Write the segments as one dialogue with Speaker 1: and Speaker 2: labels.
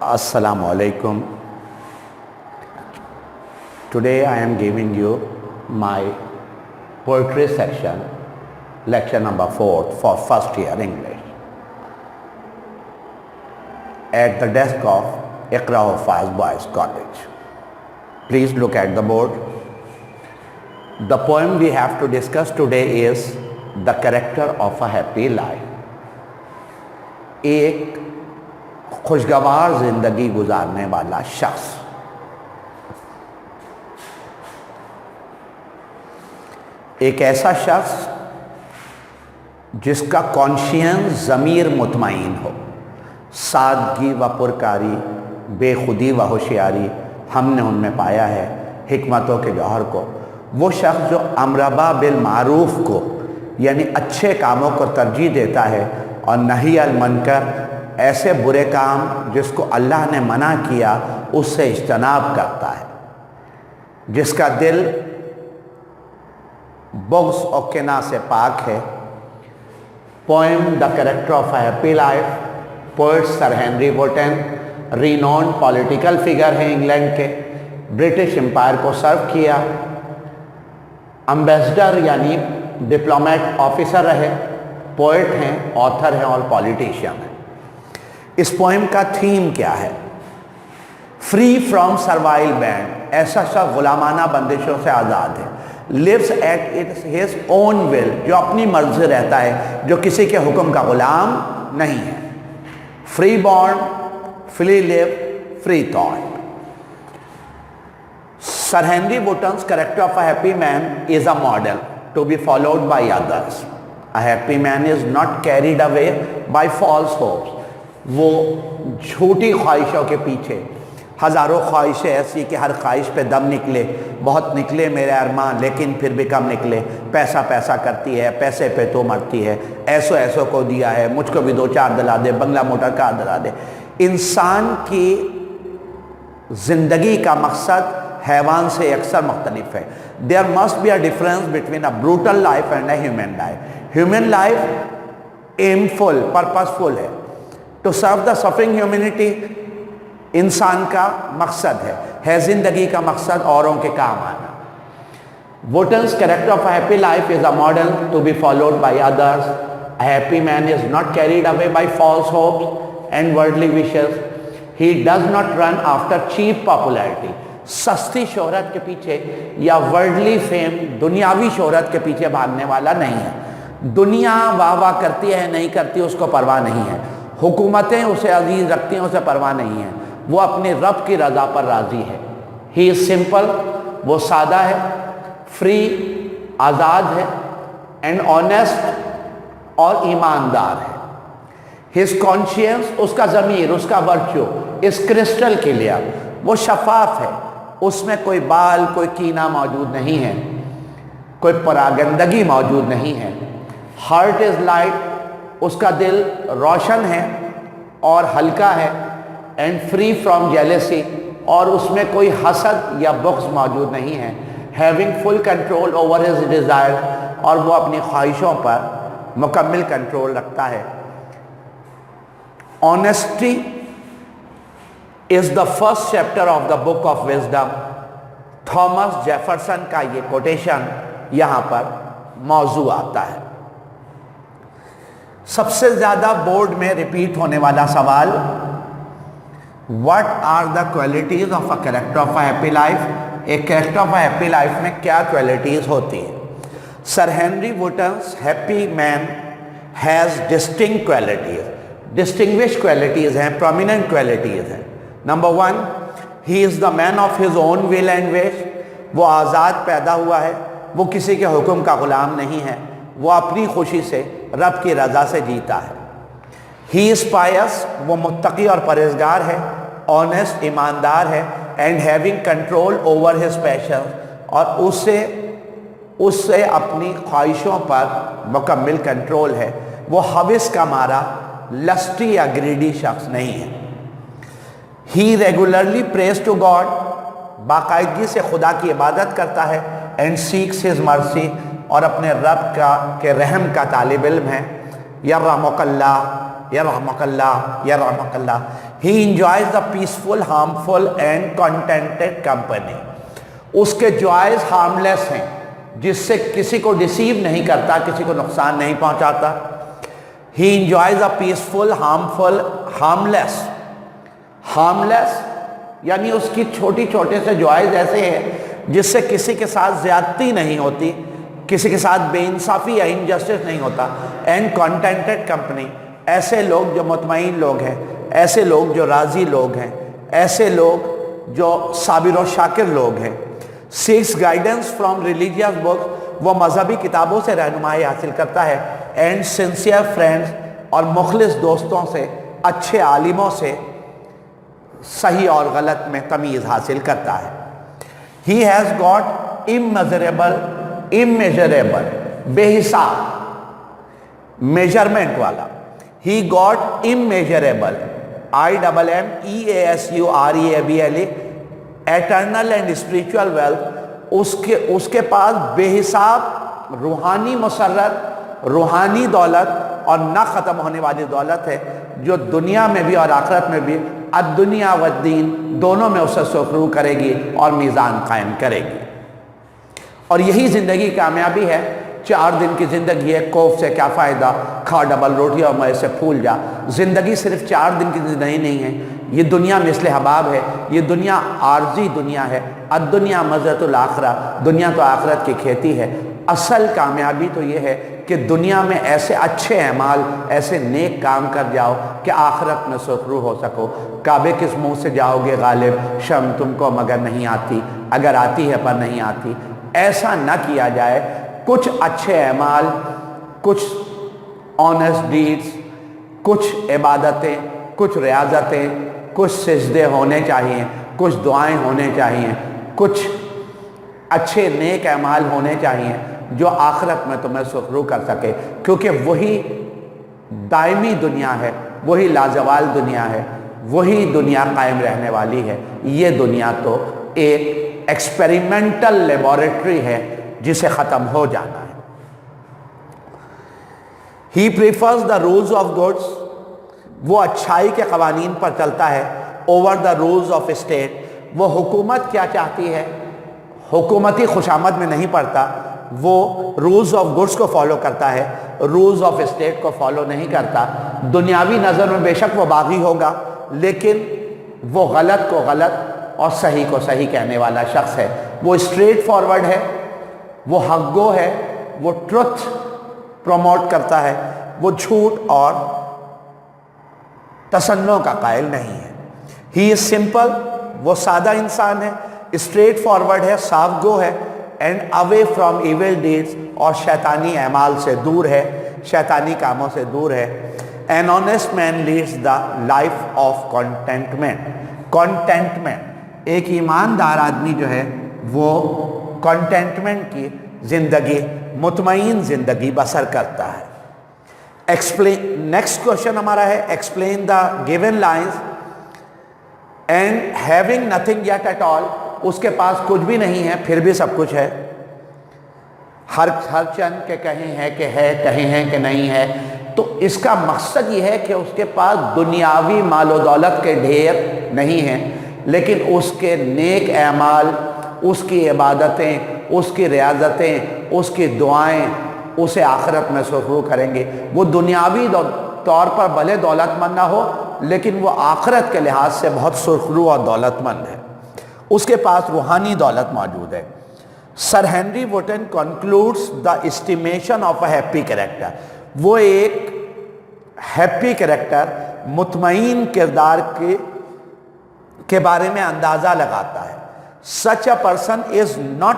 Speaker 1: Assalamu alaikum. Today I am giving you my poetry section, lecture number 4 for first year English, at the desk of Iqra Hufaz Boys College. Please look at the board. The poem we have to discuss today is The Character of a Happy Life. एक खुशगवार जिंदगी गुजारने वाला शख्स। एक ऐसा शख्स जिसका conscience ज़मीर मुतमईन हो, सादगी व पुरकारी, बेखुदी व होशियारी हमने उनमें पाया है, हिकमतों के जौहर को। वो शख्स जो अमरबा बिल मारूफ को यानी अच्छे कामों को तरजीह देता है और नही अल मुनकर ऐसे बुरे काम जिसको अल्लाह ने मना किया उससे इज्तनाब करता है, जिसका दिल बुग़्ज़ और किना से पाक है। Poem the character of a happy life, poet sir Henry Wotton, renowned political figure हैं इंग्लैंड के, ब्रिटिश एम्पायर को सर्व किया, एम्बेसडर यानी डिप्लोमेट ऑफिसर रहे, पोएट हैं, ऑथर हैं और पॉलिटिशियन हैं। इस पोएम का थीम क्या है? फ्री फ्रॉम सर्वाइल बैंड, ऐसा शख्स गुलामाना बंदिशों से आज़ाद है। Lives at its his own will, जो अपनी मर्जी रहता है, जो किसी के हुक्म का गुलाम नहीं है। Free born, free live, free thought. Sir Henry Wotton's character of a happy man is a model to be followed by others. A happy man is not carried away by false hopes. वो झूठी ख्वाहिशों के पीछे, हज़ारों ख्वाहिशें ऐसी कि हर ख्वाहिश पे दम निकले, बहुत निकले मेरे अरमान लेकिन फिर भी कम निकले। पैसा पैसा करती है, पैसे पे तो मरती है, ऐसो ऐसो को दिया है, मुझको भी 2-4 दिला दे, बंगला मोटर कार दिला दे। इंसान की ज़िंदगी का मकसद हैवान से अक्सर मुख्तलिफ है। There must be a difference between a brutal life and a human life. Human life aimful, purposeful है, to serve the suffering humanity इंसान का मकसद है ज़िंदगी का मकसद औरों के काम आना। Wotton's character of a happy life is a model to be followed by others. A happy man is not carried away by false hopes and worldly wishes. He does not run after cheap popularity, सस्ती शोहरत के पीछे या worldly fame, दुनियावी शोहरत के पीछे भागने वाला नहीं है। दुनिया वाह वाह करती है नहीं करती उसको परवाह नहीं है, हुकूमतें उसे अजीज रखती हैं उसे परवाह नहीं है, वो अपने रब की रज़ा पर राज़ी है। ही इज़ सिंपल, वो सादा है, फ्री आज़ाद है, एंड ऑनेस्ट और ईमानदार है। हिज कॉन्शियंस, उसका ज़मीर, उसका वर्च्यू इस क्रिस्टल क्लियर, वो शफाफ है, उसमें कोई बाल कोई कीना मौजूद नहीं है, कोई परागंदगी मौजूद नहीं है। हार्ट इज़ लाइट, उसका दिल रोशन है और हल्का है, एंड फ्री फ्रॉम जेलेसी, और उसमें कोई हसद या बुग़्ज़ मौजूद नहीं है। Having full control over his desire, और वो अपनी ख्वाहिशों पर मुकम्मल कंट्रोल रखता है। Honesty is the first chapter of the book of wisdom. Thomas Jefferson का ये कोटेशन यहाँ पर मौजू आता है। सबसे ज़्यादा बोर्ड में रिपीट होने वाला सवाल, what are the qualities of a character of a happy life. एक character of a happy life में क्या क्वालिटीज़ होती है? Sir Henry Wotton's happy man has distinct qualities, distinguish qualities हैं, प्रोमिनेंट क्वालिटीज़ हैं। Number 1, he is the man of his own will and wish. वो आज़ाद पैदा हुआ है, वो किसी के हुक्म का ग़ुलाम नहीं है, वो अपनी खुशी से रब की रज़ा से जीता है। ही इज़ पायस, वो मुत्तकी और परहेज़गार है, ऑनेस्ट ईमानदार है, and having control over his passion, और उससे अपनी ख्वाहिशों पर मुकम्मल कंट्रोल है। वो हविस का मारा लस्टी या ग्रीडी शख्स नहीं है। ही रेगुलरली प्रेज टू गॉड, बाकायदगी से खुदा की इबादत करता है, एंड सीक्स हिज मर्सी, और अपने रब के रहम का तालिब इल्म है। Yarhamukallah, Yarhamukallah, Yarhamukallah. He enjoys the peaceful, harmful and contented company. उसके joys harmless ہیں, जिससे किसी को deceive نہیں کرتا, किसी को नुकसान نہیں پہنچاتا. He enjoys a peaceful, harmful, harmless. Harmless یعنی اس کی چھوٹی چھوٹے سے joys ایسے ہیں جس سے کسی کے ساتھ زیادتی نہیں ہوتی, کسی کے ساتھ بے انصافی یا انجسٹس نہیں ہوتا. اینڈ کنٹینٹڈ کمپنی, ایسے لوگ جو مطمئن لوگ ہیں, ایسے لوگ جو راضی لوگ ہیں, ایسے لوگ جو صابر و شاکر لوگ ہیں. Seeks guidance from religious books, وہ مذہبی کتابوں سے رہنمائی حاصل کرتا ہے. اینڈ سنسیئر فرینڈس, اور مخلص دوستوں سے, اچھے عالموں سے صحیح اور غلط میں تمیز حاصل کرتا ہے. He has got immeasurable, immeasurable, بے حساب, میجرمنٹ والا. He got immeasurable, IMMEASUREABLE, eternal and spiritual wealth. اس کے پاس بے حساب روحانی مسرت, روحانی دولت اور نہ ختم ہونے والی دولت ہے, جو دنیا میں بھی اور آخرت میں بھی الدنیا والدین دونوں میں اسے سرخرو کرے گی اور میزان قائم کرے گی. اور یہی زندگی کامیابی ہے. 4 دن کی زندگی ہے, کوف سے کیا فائدہ, کھا ڈبل روٹی اور مئے سے پھول جا. زندگی صرف 4 دن کی زندگی نہیں ہے. یہ دنیا مثل حباب ہے, یہ دنیا عارضی دنیا ہے. الدنیا مزرعۃ الآخرہ, دنیا تو آخرت کی کھیتی ہے. اصل کامیابی تو یہ ہے کہ دنیا میں ایسے اچھے اعمال, ایسے نیک کام کر جاؤ کہ آخرت میں سرخرو ہو سکو. کعبے کس منہ سے جاؤ گے غالب, شرم تم کو مگر نہیں آتی, اگر آتی ہے پر نہیں آتی. ایسا نہ کیا جائے. کچھ اچھے اعمال, کچھ آنیسٹ ڈیڈز, کچھ عبادتیں, کچھ ریاضتیں, کچھ سجدے ہونے چاہیے, کچھ دعائیں ہونے چاہیے, کچھ اچھے نیک اعمال ہونے چاہیے جو آخرت میں تمہیں سرخرو کر سکے. کیونکہ وہی دائمی دنیا ہے, وہی لازوال دنیا ہے, وہی دنیا قائم رہنے والی ہے. یہ دنیا تو ایک ایکسپیریمنٹل لیبارٹری ہے جسے ختم ہو جانا ہے. He prefers the rules of goods, وہ اچھائی کے قوانین پر چلتا ہے. Over the rules of state, وہ حکومت کیا چاہتی ہے, حکومتی خوشامد میں نہیں پڑتا. وہ رولز آف گڈس کو فالو کرتا ہے, رولز آف اسٹیٹ کو فالو نہیں کرتا. دنیاوی نظر میں بے شک وہ باغی ہوگا, لیکن وہ غلط کو غلط اور صحیح کو صحیح کہنے والا شخص ہے. وہ اسٹریٹ فارورڈ ہے, وہ حق گو ہے, وہ ٹروتھ پروموٹ کرتا ہے, وہ جھوٹ اور تصنع کا قائل نہیں ہے. ہی از سمپل, وہ سادہ انسان ہے, اسٹریٹ فارورڈ ہے, صاف گو ہے. And away from evil deeds, اور شیطانی اعمال سے دور ہے, شیطانی کاموں سے دور ہے. An honest man leads the life of contentment. Contentment, ایک ایماندار آدمی جو ہے وہ contentment کی زندگی, مطمئن زندگی بسر کرتا ہے. نیکسٹ کوشچن ہمارا ہے, explain the given lines. And having nothing yet at all, اس کے پاس کچھ بھی نہیں ہے پھر بھی سب کچھ ہے. ہر چند کے کہیں ہے کہ ہے, کہیں ہیں کہ نہیں ہے. تو اس کا مقصد یہ ہے کہ اس کے پاس دنیاوی مال و دولت کے ڈھیر نہیں ہیں, لیکن اس کے نیک اعمال, اس کی عبادتیں, اس کی ریاضتیں, اس کی دعائیں اسے آخرت میں سرخرو کریں گے. وہ دنیاوی طور پر بھلے دولت مند نہ ہو, لیکن وہ آخرت کے لحاظ سے بہت سرخرو اور دولت مند ہے. اس کے پاس روحانی دولت موجود ہے. Sir Henry Wotton concludes the estimation of a happy character. وہ ایک ہیپی کریکٹر, مطمئن کردار کے بارے میں اندازہ لگاتا ہے. Such a person is not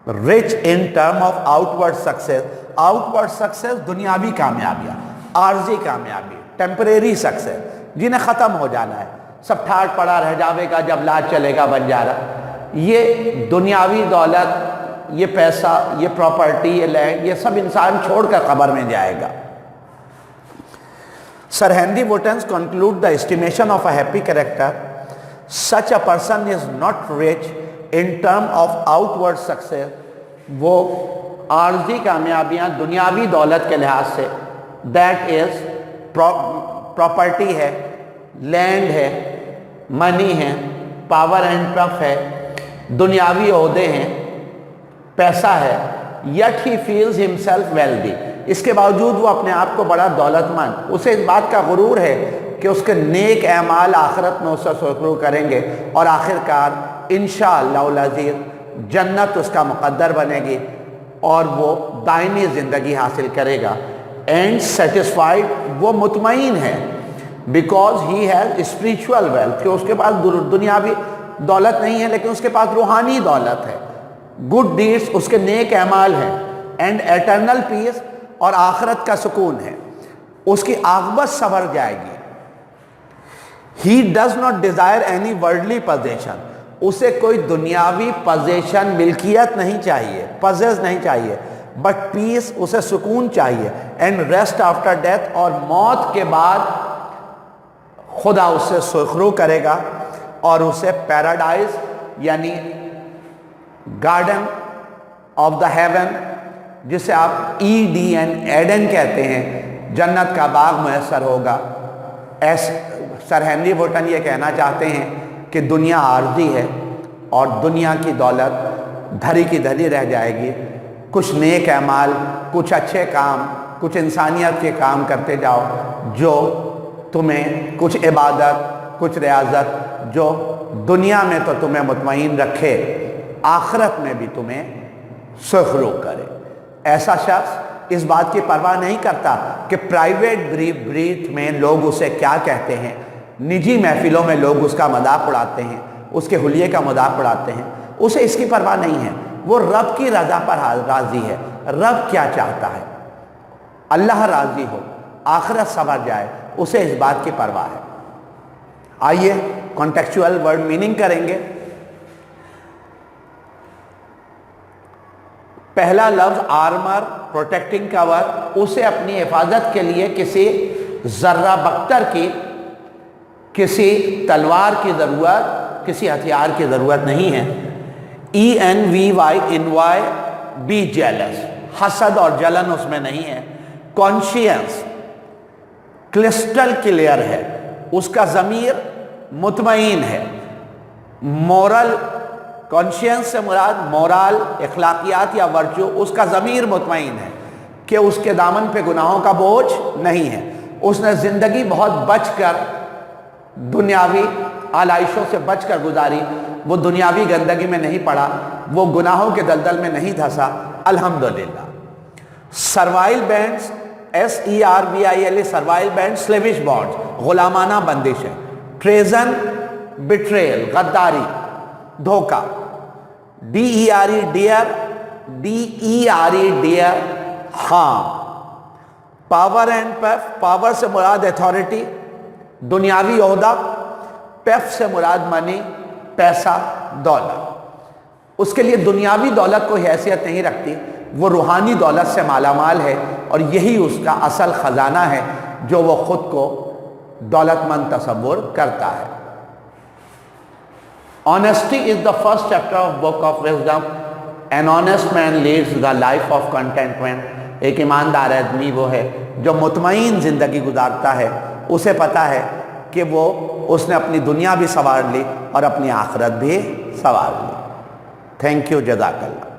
Speaker 1: rich in term of outward success. Outward success دنیاوی کامیابیاں, عارضی کامیابی, ٹیمپریری سکسیس جنہیں ختم ہو جانا ہے, سب ٹھاٹ پڑا رہ جاوے گا جب لاج چلے گا بن جا رہا. یہ دنیاوی دولت, یہ پیسہ, یہ پراپرٹی, یہ لینڈ, یہ سب انسان چھوڑ کر قبر میں جائے گا. Sir Henry Wotton's conclude the estimation of a happy character. Such a person is not rich in term of outward success. وہ عارضی کامیابیاں دنیاوی دولت کے لحاظ سے दैट इज प्रॉपर्टी है, लैंड है, मनी है, पावर एंड टफ है, दुनियावी ओहदे हैं, पैसा है, yet he feels himself wealthy, इसके बावजूद वो अपने आप को बड़ा दौलतमंद, उसे इस बात का गुरूर है कि उसके नेक अमाल आखिरत में उससे सुरखरू करेंगे और आखिरकार इंशाअल्लाह अज़ीज़ जन्नत उसका मुक़द्दर बनेगी और वो दायमी ज़िंदगी हासिल करेगा। एंड सेटिस्फाइड, वो मुतमईन है, because he has spiritual wealth, कि उसके पास दुनियावी दौलत नहीं है लेकिन उसके पास रूहानी दौलत है, गुड डीड्स, उसके नेक अमाल हैं, एंड एटर्नल पीस, और आखिरत का सुकून है, उसकी आक़िबत संवर जाएगी। ही does not desire any worldly possession, उसे कोई दुनियावी पोजेशन, मिल्कियत नहीं चाहिए, पजेस नहीं चाहिए, बट पीस, उसे सुकून चाहिए, एंड रेस्ट आफ्टर डेथ, और मौत के बाद खुदा उससे सुरखरू करेगा और उसे पैराडाइज यानी गार्डन ऑफ द हेवन, जिसे आप ईडीएन, एडन कहते हैं, जन्नत का बाग मैसर होगा। सर हेनरी वोटन ये कहना चाहते हैं कि दुनिया आर्जी है और दुनिया की दौलत धरी की धरी रह जाएगी। कुछ नेक अमाल, कुछ अच्छे काम, कुछ इंसानियत के काम करते जाओ जो तुम्हें, कुछ इबादत, कुछ रियाजत, जो दुनिया में तो तुम्हें मुतमईन रखे, आखिरत में भी तुम्हें सुरखरू करे। ऐसा शख्स इस बात की परवाह नहीं करता कि प्राइवेट ब्रीथ में लोग उसे क्या कहते हैं, निजी महफिलों में लोग उसका मजाक उड़ाते हैं, उसके हुलिये का मजाक उड़ाते हैं, उसे इसकी परवाह नहीं है। वो रब की रज़ा पर राज़ी है। रब क्या चाहता है? अल्लाह राज़ी हो, आखिरत संवर जाए, उसे इस बात की परवाह है। आइए कॉन्टेक्चुअल वर्ड मीनिंग करेंगे। पहला लफ्ज़ आर्मर, प्रोटेक्टिंग कवर, उसे अपनी हिफाजत के लिए किसी जर्रा बख्तर की, किसी तलवार की ज़रूरत, किसी हथियार की ज़रूरत नहीं है। ENVY, बी जेलस, हसद और जलन उसमें नहीं है। कॉन्शियंस क्रिस्टल क्लियर है, उसका ज़मीर मुतमईन है। मोरल, कॉन्शियंस से मुराद मोरल, अखलाकियात या वर्चू, उसका ज़मीर मुतमईन है कि उसके दामन पे गुनाहों का बोझ नहीं है। उसने ज़िंदगी बहुत बचकर, दुनियावी आलाइशों से बचकर गुजारी, वो दुनियावी गंदगी में नहीं पड़ा, वो गुनाहों के दलदल में नहीं धंसा, अल्हम्दुलिल्लाह। Servile bands, SERVIL, servile band, slavish bonds, गुलामाना बंदिशें। ट्रेजन, बिट्रेयल, गद्दारी, धोखा। DERE, dear, DERE, dear, harm. Power and पेफ, पावर से मुराद अथॉरिटी, दुनियावी ओहदा, पेफ से मुराद मनी, पैसा, दौलत। उसके लिए दुनियावी दौलत कोई हैसियत नहीं रखती, वो रूहानी दौलत से मालामाल है और यही उसका असल ख़जाना है जो वो ख़ुद को दौलतमंद तसव्वुर करता है। Honesty is the first chapter of book of wisdom. An honest man leads the life of contentment. एक ईमानदार आदमी वो है जो मुतमईन ज़िंदगी गुजारता है, उसे पता है कि वो उसने अपनी दुनिया भी संवार ली और अपनी आखिरत भी संवार ली। थैंक यू, जज़ाकल्लाह।